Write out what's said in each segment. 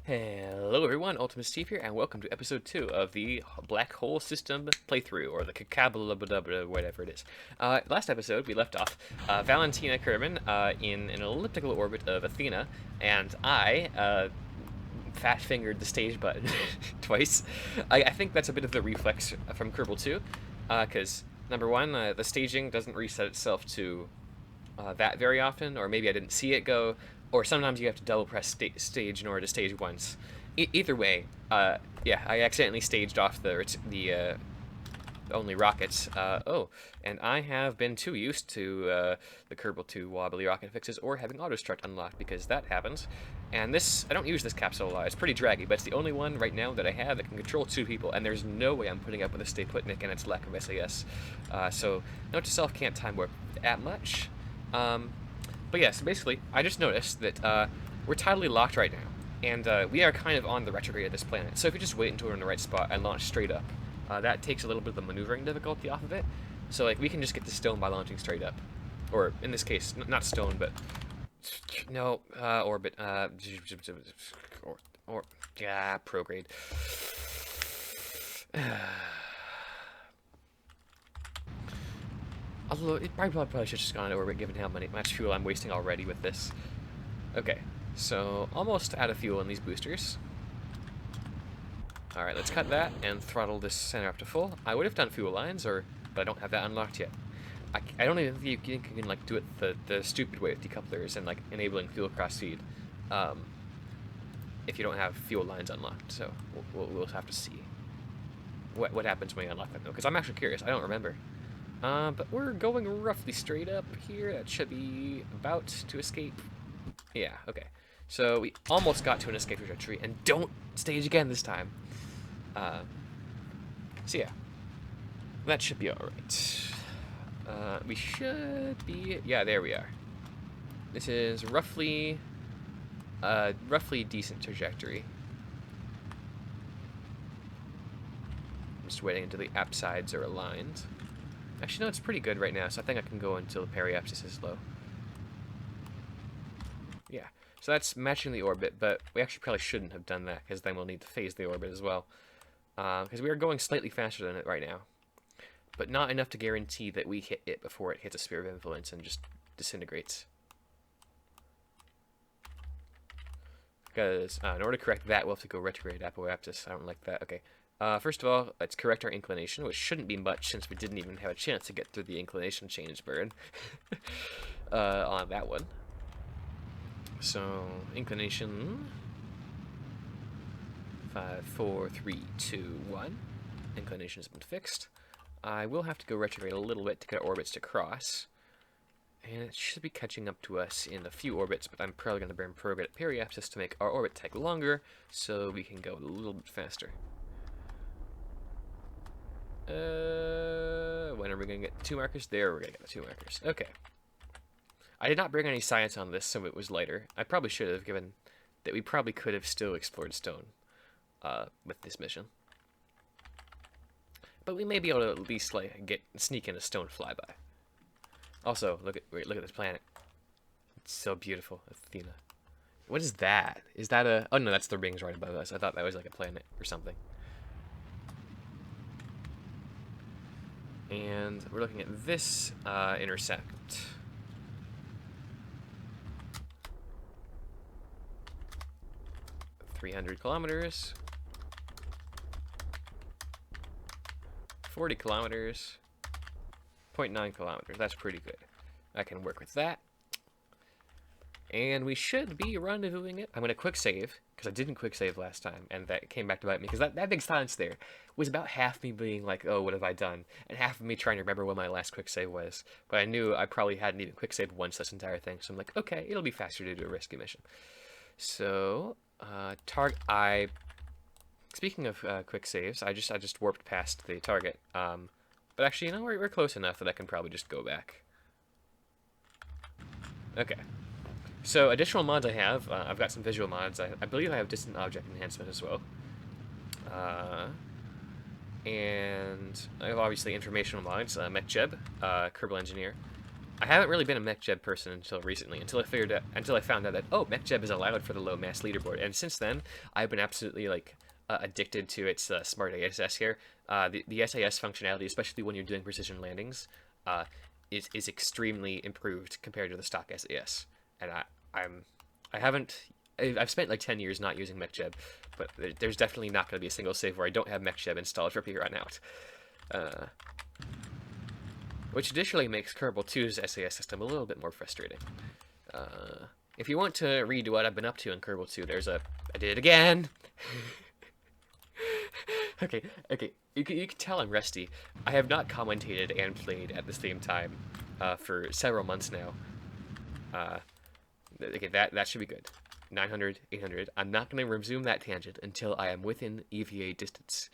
Hello everyone, Ultimate Steve here, and welcome to episode 2 of the Black Hole System playthrough, or the Kcalbeloh, whatever it is. Last episode, we left off Valentina Kerman in an elliptical orbit of Athena, and I fat-fingered the stage button twice. I think that's a bit of the reflex from Kerbal 2, because, number one, the staging doesn't reset itself to that very often, or maybe I didn't see it go, or sometimes you have to double press stage in order to stage once. Either way, yeah, I accidentally staged off the only rockets. Oh, and I have been too used to the Kerbal 2 wobbly rocket fixes or having auto-strut unlocked, because that happens. And this, I don't use this Kcalbeloh. It's pretty draggy, but it's the only one right now that I have that can control 2 people, and there's no way I'm putting up with a stay put Nick and its lack of SAS. So, note to self, can't time warp that much. But yeah, so basically, I just noticed that we're tidally locked right now, and we are kind of on the retrograde of this planet. So if you just wait until we're in the right spot and launch straight up, that takes a little bit of the maneuvering difficulty off of it. So like we can just get to stone by launching straight up, or in this case, not stone, but no orbit, or yeah, prograde. Although, it probably should have just gone to orbit given how much fuel I'm wasting already with this. Okay, so almost out of fuel in these boosters. Alright, let's cut that and throttle this center up to full. I would have done fuel lines, but I don't have that unlocked yet. I don't even think you can like do it the stupid way with decouplers and like enabling fuel cross feed if you don't have fuel lines unlocked. So we'll have to see what happens when you unlock that though, because I'm actually curious. I don't remember. But we're going roughly straight up here. That should be about to escape. Yeah, okay. So we almost got to an escape trajectory, and don't stage again this time. So yeah, that should be alright. We should be... Yeah, there we are. This is roughly decent trajectory. I'm just waiting until the app sides are aligned. Actually, no, it's pretty good right now, so I think I can go until the periapsis is low. Yeah, so that's matching the orbit, but we actually probably shouldn't have done that, because then we'll need to phase the orbit as well. Because we are going slightly faster than it right now, but not enough to guarantee that we hit it before it hits a sphere of influence and just disintegrates. Because in order to correct that, we'll have to go retrograde apoapsis. I don't like that. Okay. First of all, let's correct our inclination, which shouldn't be much since we didn't even have a chance to get through the inclination change burn on that one. So, inclination 5, 4, 3, 2, 1. Inclination has been fixed. I will have to go retrograde a little bit to get orbits to cross. And it should be catching up to us in a few orbits, but I'm probably going to burn prograde at periapsis to make our orbit take longer, so we can go a little bit faster. When are we going to get 2 markers? There, we're going to get the 2 markers. Okay. I did not bring any science on this, so it was lighter. I probably should have, given that we probably could have still explored stone with this mission. But we may be able to at least like sneak in a stone flyby. Also, look at this planet. It's so beautiful, Athena. What is that? Is that a... Oh no, that's the rings right above us. I thought that was like a planet or something. And we're looking at this intersect. .300 kilometers. 40 kilometers. 0.9 kilometers. That's pretty good. I can work with that. And we should be rendezvousing it. I'm going to quick save, because I didn't quick save last time, and that came back to bite me, because that big silence there was about half me being like, oh, what have I done? And half of me trying to remember when my last quick save was. But I knew I probably hadn't even quick saved once this entire thing, so I'm like, okay, it'll be faster to do a rescue mission. So, speaking of quick saves, I just warped past the target. But actually, you know, we're close enough that I can probably just go back. Okay. So, additional mods I have, I've got some visual mods. I believe I have distant object enhancement as well. And I have obviously informational mods, MechJeb, Kerbal Engineer, I haven't really been a MechJeb person until recently, until I found out that, oh, MechJeb is allowed for the low mass leaderboard, and since then I've been absolutely like addicted to its smart ASS here. The SAS functionality, especially when you're doing precision landings, is extremely improved compared to the stock SAS. And I haven't I've spent like 10 years not using MechJeb, but there's definitely not going to be a single save where I don't have MechJeb installed from here on out. Which additionally makes Kerbal 2's SAS system a little bit more frustrating. If you want to read what I've been up to in Kerbal 2, there's a... I did it again! okay. You can tell I'm rusty. I have not commentated and played at the same time for several months now. Okay, that should be good. 900, 800. I'm not going to resume that tangent until I am within EVA distance.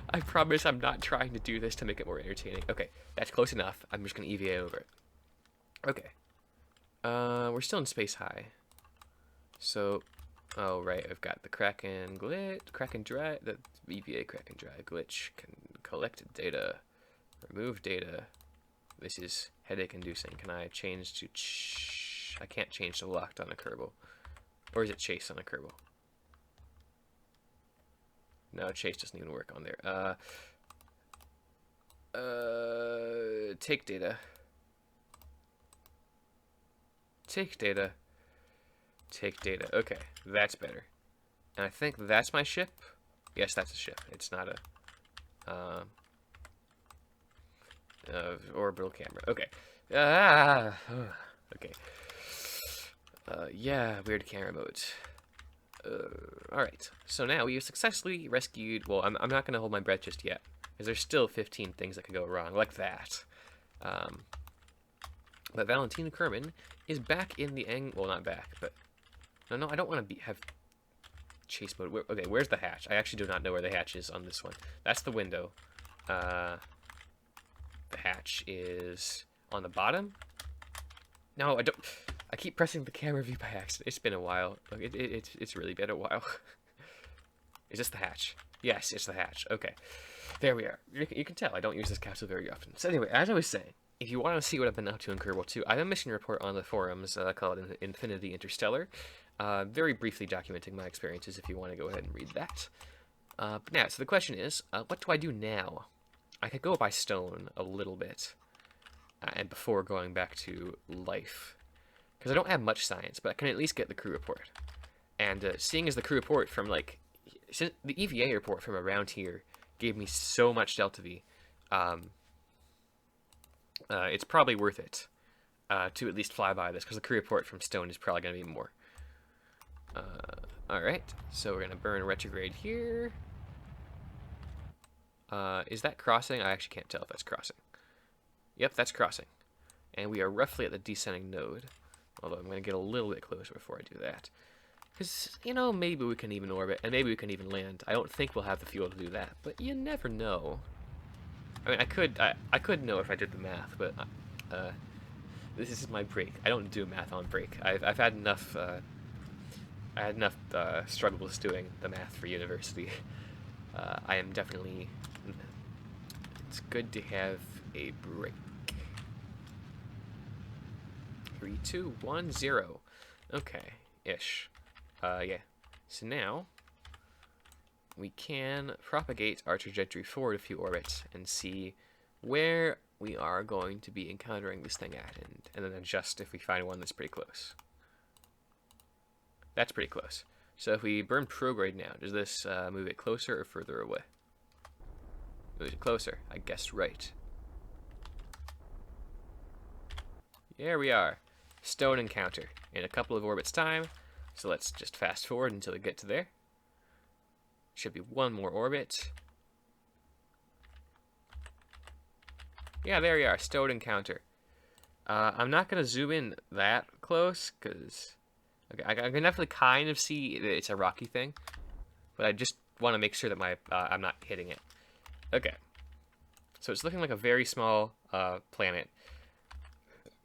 I promise I'm not trying to do this to make it more entertaining. Okay, that's close enough. I'm just going to EVA over it. Okay. We're still in space high. So, oh right, I've got the Kraken glitch, Kraken drive, the EVA Kraken drive glitch can collect data, remove data. This is headache inducing. Can I change to I can't change to locked on a Kerbal. Or is it chase on a Kerbal? No, chase doesn't even work on there. Take data. Take data. Take data. Okay, that's better. And I think that's my ship. Yes, that's a ship. It's not a orbital camera. Okay. Okay. Yeah, weird camera modes. Alright. So now we have successfully rescued... Well, I'm not going to hold my breath just yet, because there's still 15 things that could go wrong, like that. But Valentina Kerman is back in the well, not back, but... No, I don't want to have chase mode. Okay, where's the hatch? I actually do not know where the hatch is on this one. That's the window. The hatch is on the bottom? No, I don't... I keep pressing the camera view by accident. It's been a while. Look, it's really been a while. Is this the hatch? Yes, it's the hatch. Okay. There we are. You can tell I don't use this capsule very often. So anyway, as I was saying, if you want to see what I've been up to in Kerbal 2, I have a mission report on the forums called Infinity Interstellar. Very briefly documenting my experiences if you want to go ahead and read that. But now, so the question is, what do I do now? I could go by stone a little bit, and before going back to life. Because I don't have much science, but I can at least get the crew report. And seeing as the crew report from, like, the EVA report from around here gave me so much Delta V, it's probably worth it to at least fly by this, because the crew report from Stone is probably going to be more. Alright, so we're going to burn retrograde here. Is that crossing? I actually can't tell if that's crossing. Yep, that's crossing. And we are roughly at the descending node. Although I'm going to get a little bit closer before I do that. Because, you know, maybe we can even orbit, and maybe we can even land. I don't think we'll have the fuel to do that, but you never know. I mean, I could know if I did the math, but this is my break. I don't do math on break. I've had enough. I had enough struggles doing the math for university. I am definitely. It's good to have a break. 3, 2, 1, 0. Okay, ish. Yeah. So now we can propagate our trajectory forward a few orbits and see where we are going to be encountering this thing at, and then adjust if we find one that's pretty close. That's pretty close. So if we burn prograde now, does this move it closer or further away? Move it closer. I guessed right. Here we are. Stone encounter in a couple of orbits time. So let's just fast forward until we get to there. Should be one more orbit. Yeah, there we are. Stone encounter. I'm not going to zoom in that close because okay, I can definitely kind of see that it's a rocky thing. But I just want to make sure that I'm not hitting it. Okay. So it's looking like a very small planet.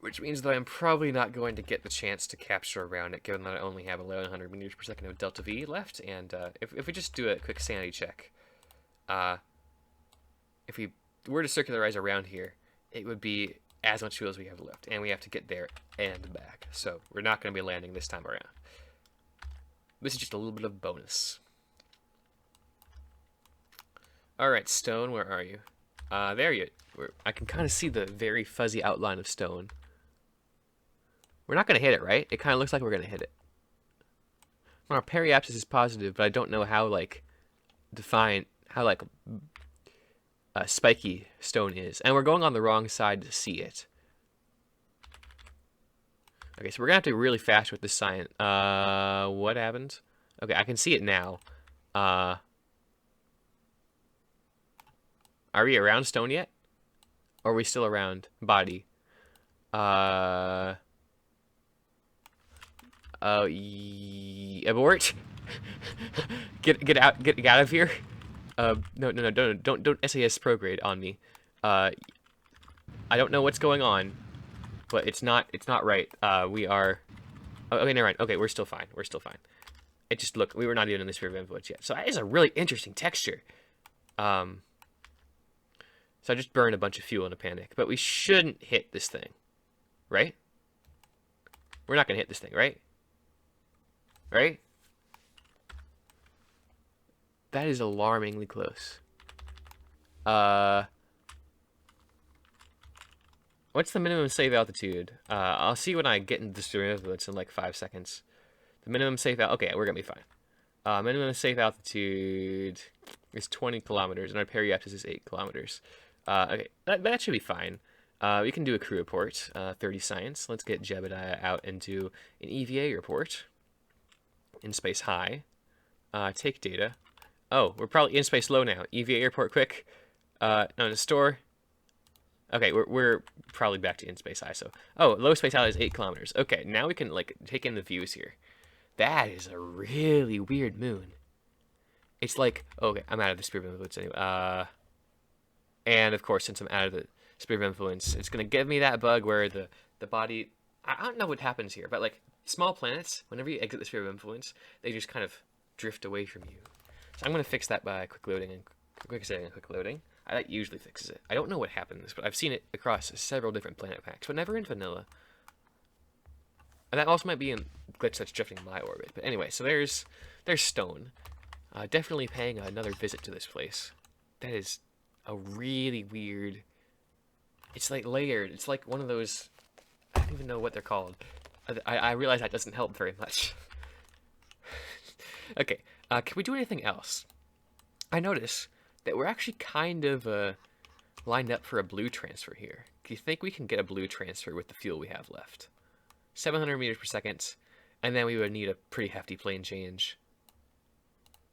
Which means that I'm probably not going to get the chance to capture around it, given that I only have 1100 meters per second of Delta V left. And if we just do a quick sanity check, if we were to circularize around here, it would be as much fuel as we have left, and we have to get there and back. So we're not going to be landing this time around. This is just a little bit of bonus. All right, Stone, where are you? There you. I can kind of see the very fuzzy outline of Stone. We're not going to hit it, right? It kind of looks like we're going to hit it. Well, our periapsis is positive, but I don't know how, like, spiky Stone is. And we're going on the wrong side to see it. Okay, so we're going to have to be really fast with this sign. What happened? Okay, I can see it now. Are we around Stone yet? Or are we still around body? Abort. get out of here. No, don't SAS prograde on me. I don't know what's going on, but it's not right. We are. Oh, okay, never mind. Okay, we're still fine. We're still fine. It just look. We were not even in the sphere of influence yet. So that is a really interesting texture. So I just burned a bunch of fuel in a panic, but we shouldn't hit this thing, right? We're not gonna hit this thing, right? Right? That is alarmingly close. What's the minimum safe altitude? I'll see when I get into the sphere of influence in like 5 seconds. The minimum safe okay, we're gonna be fine. Minimum safe altitude is 20 kilometers, and our periapsis is 8 kilometers. Okay, that should be fine. We can do a crew report, 30 science. Let's get Jebediah out and do an EVA report. In space high. Take data. Oh, we're probably in space low now. EVA report quick. No, to store. Okay, we're probably back to in space high. So, oh, low space high is 8 kilometers. Okay, now we can like take in the views here. That is a really weird moon. It's like, okay, I'm out of the sphere of influence anyway. And of course, since I'm out of the sphere of influence, it's gonna give me that bug where the body. I don't know what happens here, but like small planets, whenever you exit the sphere of influence, they just kind of drift away from you. So I'm gonna fix that by quick loading and quick setting and quick loading. That usually fixes it. I don't know what happens, but I've seen it across several different planet packs, but never in vanilla. And that also might be a glitch that's drifting my orbit. But anyway, so there's Stone. Definitely paying another visit to this place. That is a really weird. It's like layered. It's like one of those. I don't even know what they're called. I realize that doesn't help very much. Okay, can we do anything else? I notice that we're actually kind of lined up for a blue transfer here. Do you think we can get a blue transfer with the fuel we have left? 700 meters per second, and then we would need a pretty hefty plane change.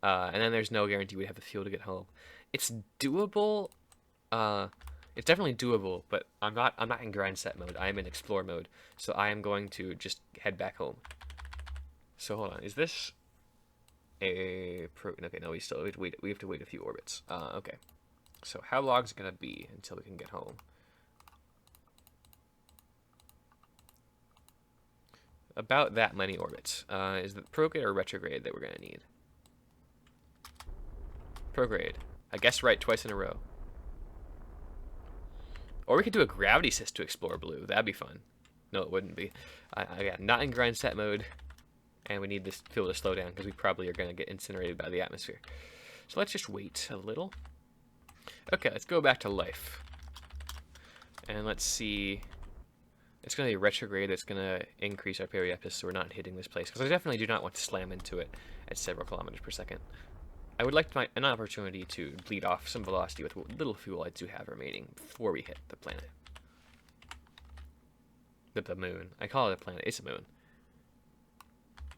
And then there's no guarantee we'd have the fuel to get home. It's doable. It's definitely doable, but I'm not in grind set mode. I am in explore mode, so I am going to just head back home. So hold on, is this a okay, no, we have to wait. We have to wait a few orbits. Okay. So how long is it gonna be until we can get home? About that many orbits. Is it prograde or retrograde that we're gonna need? Prograde. I guessed right twice in a row. Or we could do a gravity assist to explore blue. That'd be fun. No, it wouldn't be. Again, not in grind set mode. And we need this fuel to slow down because we probably are going to get incinerated by the atmosphere. So let's just wait a little. Okay, let's go back to life. And let's see. It's going to be retrograde that's going to increase our periapsis so we're not hitting this place. Because I definitely do not want to slam into it at several kilometers per second. I would like to find an opportunity to bleed off some velocity with what little fuel I do have remaining before we hit the planet. The moon. I call it a planet. It's a moon.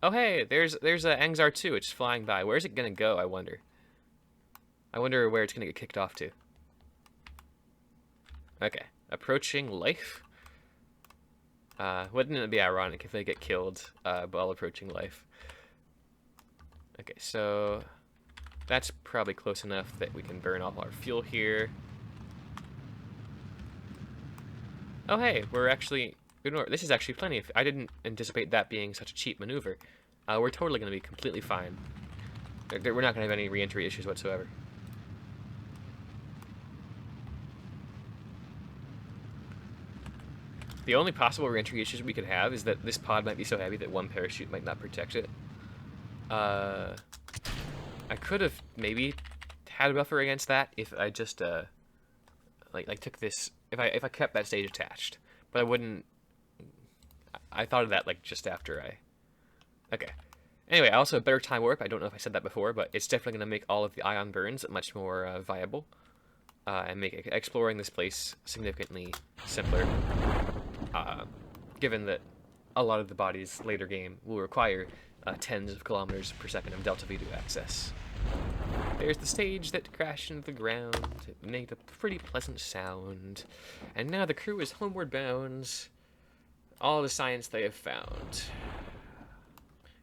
Oh hey, there's Angzar 2. It's flying by. Where's it gonna go? I wonder. I wonder where it's gonna get kicked off to. Okay, approaching life. Wouldn't it be ironic if they get killed while approaching life? Okay, so that's probably close enough that we can burn all our fuel here. Oh hey, we're actually. This is actually plenty. I didn't anticipate that being such a cheap maneuver. We're totally going to be completely fine. We're not going to have any re-entry issues whatsoever. The only possible reentry issues we could have is that this pod might be so heavy that one parachute might not protect it. I could have maybe had a buffer against that if I just like took this, if I kept that stage attached, but I wouldn't. I thought of that like just after I. Okay. Anyway, I also have better time warp. I don't know if I said that before, but it's definitely going to make all of the ion burns much more viable, and make exploring this place significantly simpler. Given that a lot of the bodies later game will require tens of kilometers per second of delta V to access. There's the stage that crashed into the ground. It made a pretty pleasant sound. And now the crew is homeward bound. All the science they have found.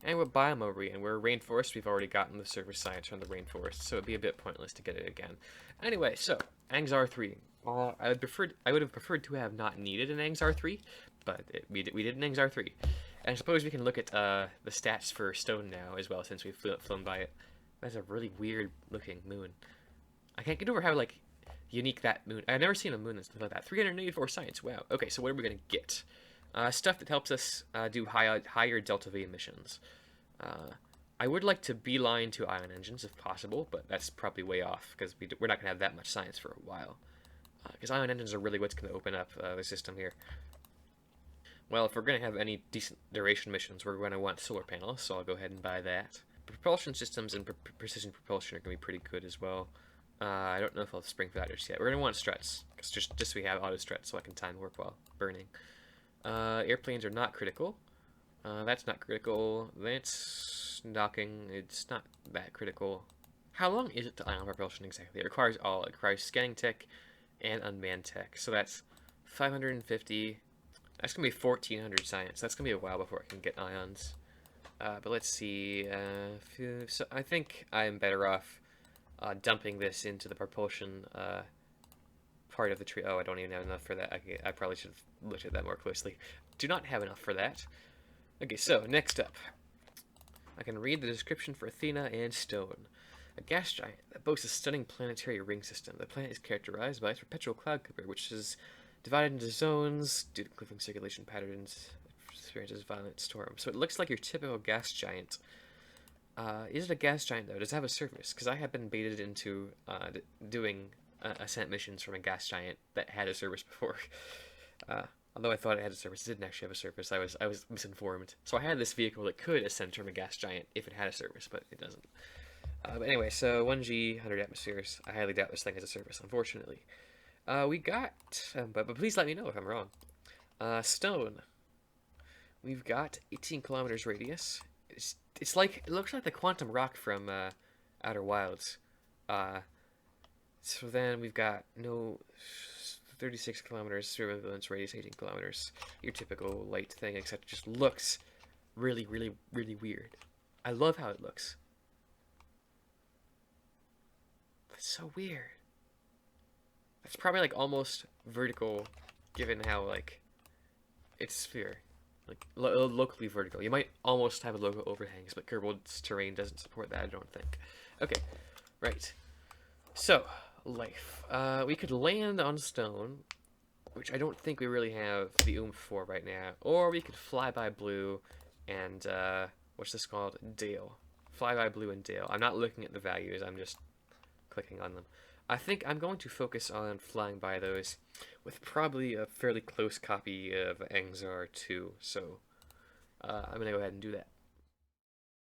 And what biome are we in? We're a rainforest. We've already gotten the surface science from the rainforest, so it'd be a bit pointless to get it again. Anyway, so, Angzar 3. I would have preferred to have not needed an Angzar 3, but we did an Angzar 3. And I suppose we can look at the stats for Stone now as well, since we've flown by it. That's a really weird looking moon. I can't get over how like unique that moon. I've never seen a moon that's like that. 384 science. Wow. Okay, so what are we gonna get? Stuff that helps us do higher delta V emissions. I would like to beeline to ion engines if possible, but that's probably way off because we're not gonna have that much science for a while. Because ion engines are really what's gonna open up the system here. Well, if we're gonna have any decent duration missions, we're gonna want solar panels, so I'll go ahead and buy that. Propulsion systems and precision propulsion are going to be pretty good as well. I don't know if I'll spring for that just yet. We're going to want struts, because just so we have auto struts so I can time warp while burning. Airplanes are not critical. That's not critical. That's docking. It's not that critical. How long is it to ion propulsion exactly? It requires all. It requires scanning tech and unmanned tech. So that's 550. That's going to be 1400 science. That's going to be a while before I can get ions. But let's see, so I think I'm better off dumping this into the propulsion part of the tree. Oh, I don't even have enough for that. I probably should have looked at that more closely. Do not have enough for that. Okay, so next up, I can read the description for Athena and Stone. A gas giant that boasts a stunning planetary ring system. The planet is characterized by its perpetual cloud cover, which is divided into zones due to cliffing circulation patterns. Experiences violent storm. So it looks like your typical gas giant. Is it a gas giant though? Does it have a surface? Because I have been baited into doing ascent missions from a gas giant that had a surface before. Although I thought it had a surface, it didn't actually have a surface. I was misinformed. So I had this vehicle that could ascend from a gas giant if it had a surface, but it doesn't. But anyway, so 1G, 100 atmospheres. I highly doubt this thing has a surface, unfortunately. We got, but please let me know if I'm wrong. Stone. We've got 18 kilometers radius. It's like, it looks like the quantum rock from Outer Wilds. So then we've got 36 kilometers surveillance radius, 18 kilometers. Your typical light thing, except it just looks really, really, really weird. I love how it looks. That's so weird. That's probably like almost vertical, given how like it's sphere. Like, locally vertical. You might almost have a local overhangs, but Kerbald's terrain doesn't support that, I don't think. Okay, right. So, life. We could land on Stone, which I don't think we really have the oomph for right now. Or we could fly by Blue and, what's this called? Dale. Fly by Blue and Dale. I'm not looking at the values, I'm just clicking on them. I think I'm going to focus on flying by those with probably a fairly close copy of Angzar 2, so I'm going to go ahead and do that.